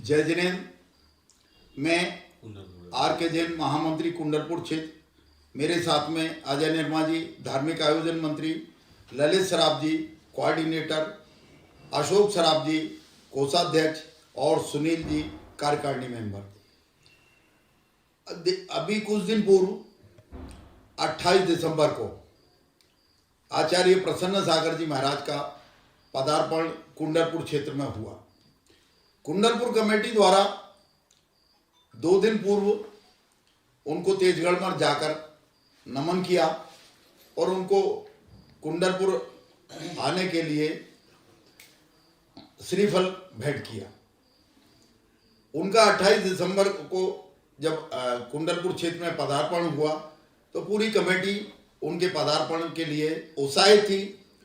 जय जिनेन्द्र। मैं आर के जैन, महामंत्री कुंडलपुर क्षेत्र। मेरे साथ में अजय निर्मा जी, धार्मिक आयोजन मंत्री, ललित सराफ जी, कोऑर्डिनेटर, अशोक सराफ जी, कोषाध्यक्ष और सुनील जी, कार्यकारिणी मेंबर। अभी कुछ दिन पूर्व 28 दिसंबर को आचार्य प्रसन्न सागर जी महाराज का पदार्पण कुंडलपुर क्षेत्र में हुआ। कुंडलपुर कमेटी द्वारा 2 दिन पूर्व उनको तेजगढ़ में जाकर नमन किया और उनको कुंडलपुर आने के लिए श्रीफल भेंट किया। उनका 28 दिसंबर को जब कुंडलपुर क्षेत्र में पदार्पण हुआ तो पूरी कमेटी उनके पदार्पण के लिए उत्साहित थी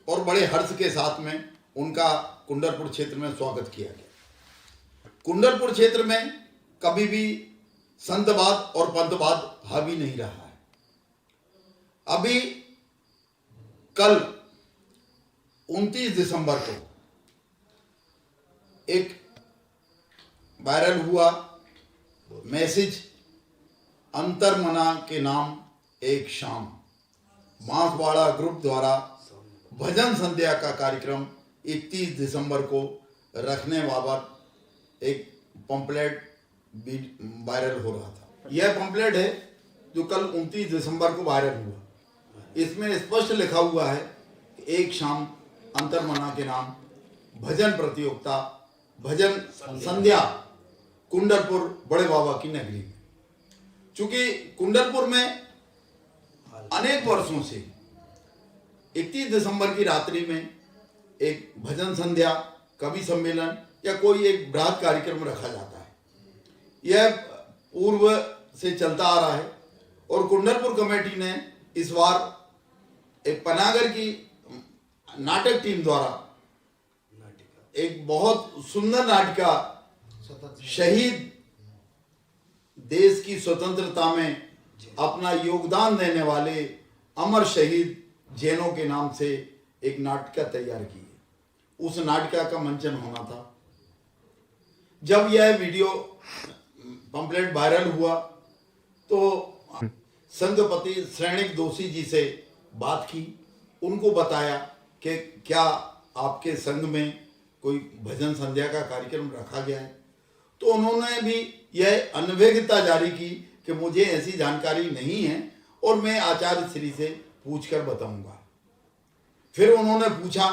और बड़े हर्ष के साथ में उनका कुंडलपुर क्षेत्र में स्वागत किया गया। कुंडलपुर क्षेत्र में कभी भी संतवाद और पंथवाद हावी नहीं रहा है। अभी कल 29 दिसंबर को एक वायरल हुआ मैसेज, अंतरमना के नाम एक शाम, बांसवाड़ा ग्रुप द्वारा भजन संध्या का कार्यक्रम 31 दिसंबर को रखने बाबत एक पंपलेट वायरल हो रहा था। यह पंपलेट है जो कल 29 दिसंबर को वायरल हुआ। इसमें स्पष्ट लिखा हुआ है कि एक शाम अंतरमना के नाम भजन प्रतियोगिता, भजन संध्या कुंडलपुर बड़े बाबा की नगरी में। चूंकि कुंडलपुर में अनेक वर्षों से 31 दिसंबर की रात्रि में एक भजन संध्या, कवि सम्मेलन या कोई एक बृहद कार्यक्रम रखा जाता है। यह पूर्व से चलता आ रहा है और कुंडलपुर कमेटी ने इस बार एक पनागर की नाटक टीम द्वारा एक बहुत सुंदर नाटिका, शहीद देश की स्वतंत्रता में अपना योगदान देने वाले अमर शहीद जैनों के नाम से एक नाटिका तैयार की है। उस नाटिका का मंचन होना था। जब यह वीडियो पंपलेट वायरल हुआ तो संघपति श्रेणिक दोषी जी से बात की, उनको बताया कि क्या आपके संघ में कोई भजन संध्या का कार्यक्रम रखा गया है। तो उन्होंने भी यह अनभिज्ञता जारी की कि मुझे ऐसी जानकारी नहीं है और मैं आचार्य श्री से पूछकर बताऊंगा। फिर उन्होंने पूछा,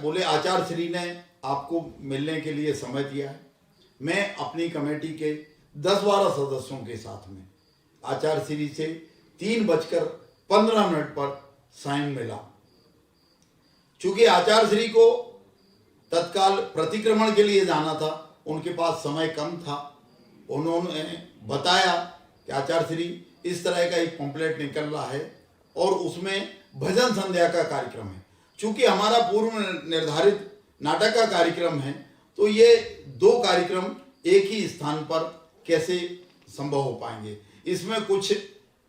बोले आचार्य श्री ने आपको मिलने के लिए समय दिया है। मैं अपनी कमेटी के 10-12 सदस्यों के साथ में आचार्य श्री से 3:15 पर साइन मिला। चूंकि आचार्य श्री को तत्काल प्रतिक्रमण के लिए जाना था, उनके पास समय कम था। उन्होंने बताया कि आचार्य श्री इस तरह का एक पंपलेट निकल रहा है और उसमें भजन संध्या का कार्यक्रम है। चूंकि हमारा पूर्व निर्धारित नाटक का कार्यक्रम है तो ये 2 कार्यक्रम एक ही स्थान पर कैसे संभव हो पाएंगे। इसमें कुछ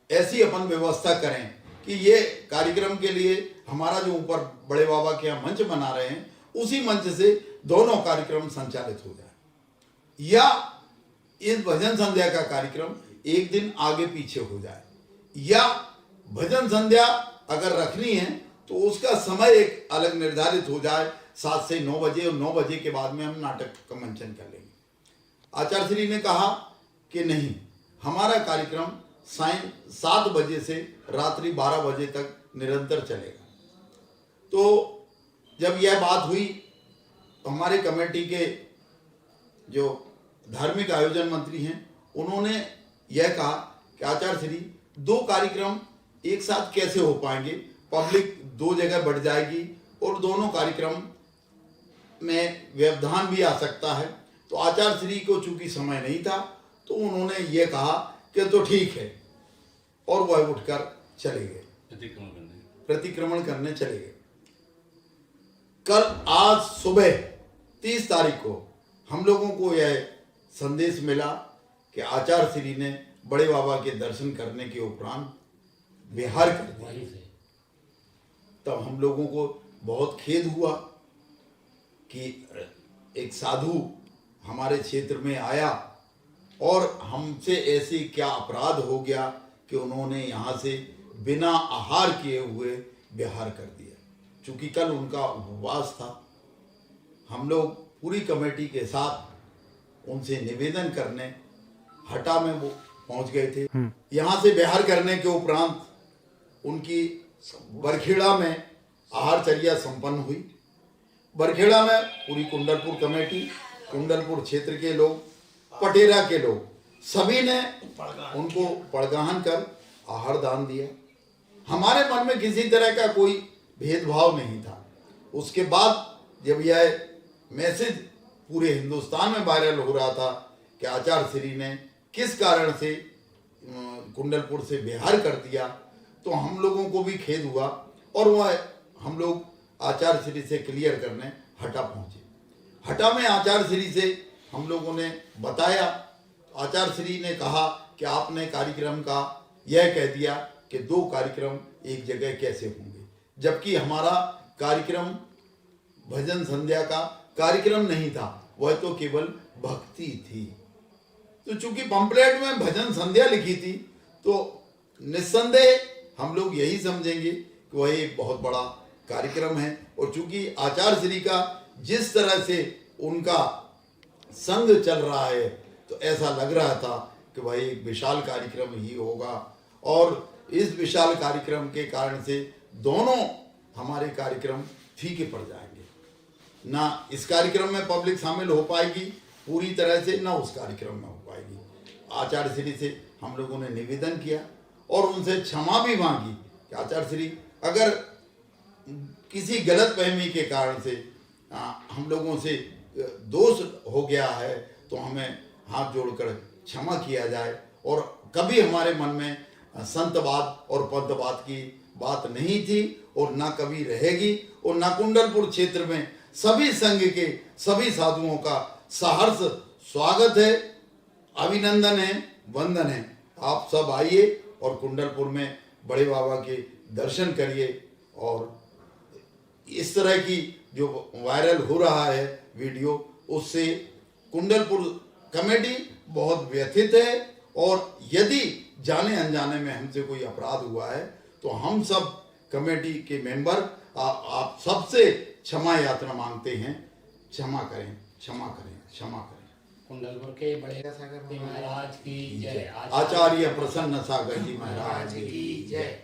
ऐसी अपन व्यवस्था करें कि ये कार्यक्रम के लिए हमारा जो ऊपर बड़े बाबा के यहाँ मंच बना रहे हैं उसी मंच से दोनों कार्यक्रम संचालित हो जाए या इस भजन संध्या का कार्यक्रम एक दिन आगे पीछे हो जाए, या भजन संध्या अगर रखनी है तो उसका समय एक अलग निर्धारित हो जाए 7 से 9 बजे, और 9 बजे के बाद में हम नाटक का मंचन कर लेंगे। आचार्य श्री ने कहा कि नहीं, हमारा कार्यक्रम 7 बजे से रात्रि 12 बजे तक निरंतर चलेगा। तो जब यह बात हुई तो हमारे कमेटी के जो धार्मिक आयोजन मंत्री हैं उन्होंने यह कहा कि आचार्य श्री 2 कार्यक्रम एक साथ कैसे हो पाएंगे, पब्लिक 2 जगह बढ़ जाएगी और दोनों कार्यक्रम में व्यवधान भी आ सकता है। तो आचार्य श्री को चूंकि समय नहीं था तो उन्होंने ये कहा कि तो ठीक है, और वह उठकर चले गए, प्रतिक्रमण करने चले गए। कल आज सुबह 30 तारीख को हम लोगों को यह संदेश मिला कि आचार्य श्री ने बड़े बाबा के दर्शन करने के उपरांत विहार कर दिया। तब हम लोगों को बहुत खेद हुआ कि एक साधु हमारे क्षेत्र में आया और हमसे ऐसे क्या अपराध हो गया कि उन्होंने यहाँ से बिना आहार किए हुए विहार कर दिया। चूँकि कल उनका उपवास था, हम लोग पूरी कमेटी के साथ उनसे निवेदन करने हटा में वो पहुंच गए थे। यहाँ से विहार करने के उपरांत उनकी बरखेड़ा में आहारचर्या संपन्न हुई। बरखेड़ा में पूरी कुंडलपुर कमेटी, कुंडलपुर क्षेत्र के लोग, पटेरा के लोग, सभी ने उनको पड़गाहन कर आहार दान दिया। हमारे मन में किसी तरह का कोई भेदभाव नहीं था। उसके बाद जब यह मैसेज पूरे हिंदुस्तान में वायरल हो रहा था कि आचार्य श्री ने किस कारण से कुंडलपुर से बिहार कर दिया, तो हम लोगों को भी खेद हुआ और वह हम लोग आचार्य श्री से क्लियर करने हटा पहुँचे। हटा में आचार्य श्री से हम लोगों ने बताया। आचार्य श्री ने कहा कि आपने कार्यक्रम का यह कह दिया कि 2 कार्यक्रम एक जगह कैसे होंगे, जबकि हमारा कार्यक्रम भजन संध्या का कार्यक्रम नहीं था, वह तो केवल भक्ति थी। तो चूंकि पंपलेट में भजन संध्या लिखी थी तो निस्संदेह हम लोग यही समझेंगे कि वह एक बहुत बड़ा कार्यक्रम है। और चूंकि आचार्य श्री का जिस तरह से उनका संग चल रहा है तो ऐसा लग रहा था कि वह एक विशाल कार्यक्रम ही होगा और इस विशाल कार्यक्रम के कारण से दोनों हमारे कार्यक्रम फीके पड़ जाएंगे। ना इस कार्यक्रम में पब्लिक शामिल हो पाएगी पूरी तरह से, ना उस कार्यक्रम में हो पाएगी। आचार्य श्री से हम लोगों ने निवेदन किया और उनसे क्षमा भी मांगी कि आचार्य श्री, अगर किसी गलतफहमी के कारण से हम लोगों से दोष हो गया है तो हमें हाथ जोड़कर क्षमा किया जाए और कभी हमारे मन में संतवाद और पदवाद की बात नहीं थी और ना कभी रहेगी। और ना कुंडलपुर क्षेत्र में सभी संघ के सभी साधुओं का सहर्ष स्वागत है, अभिनंदन है, वंदन है। आप सब आइए और कुंडलपुर में बड़े बाबा के दर्शन करिए। और इस तरह की जो वायरल हो रहा है वीडियो, उससे कुंडलपुर कमेटी बहुत व्यथित है और यदि जाने अनजाने में हमसे कोई अपराध हुआ है तो हम सब कमेटी के मेंबर आप सबसे क्षमा यात्रा मांगते हैं। क्षमा करें, क्षमा करें, क्षमा करें। कुंडलपुर के बड़े सागर महाराज की जय। आचार्य प्रसन्न सागर जी महाराज की जय।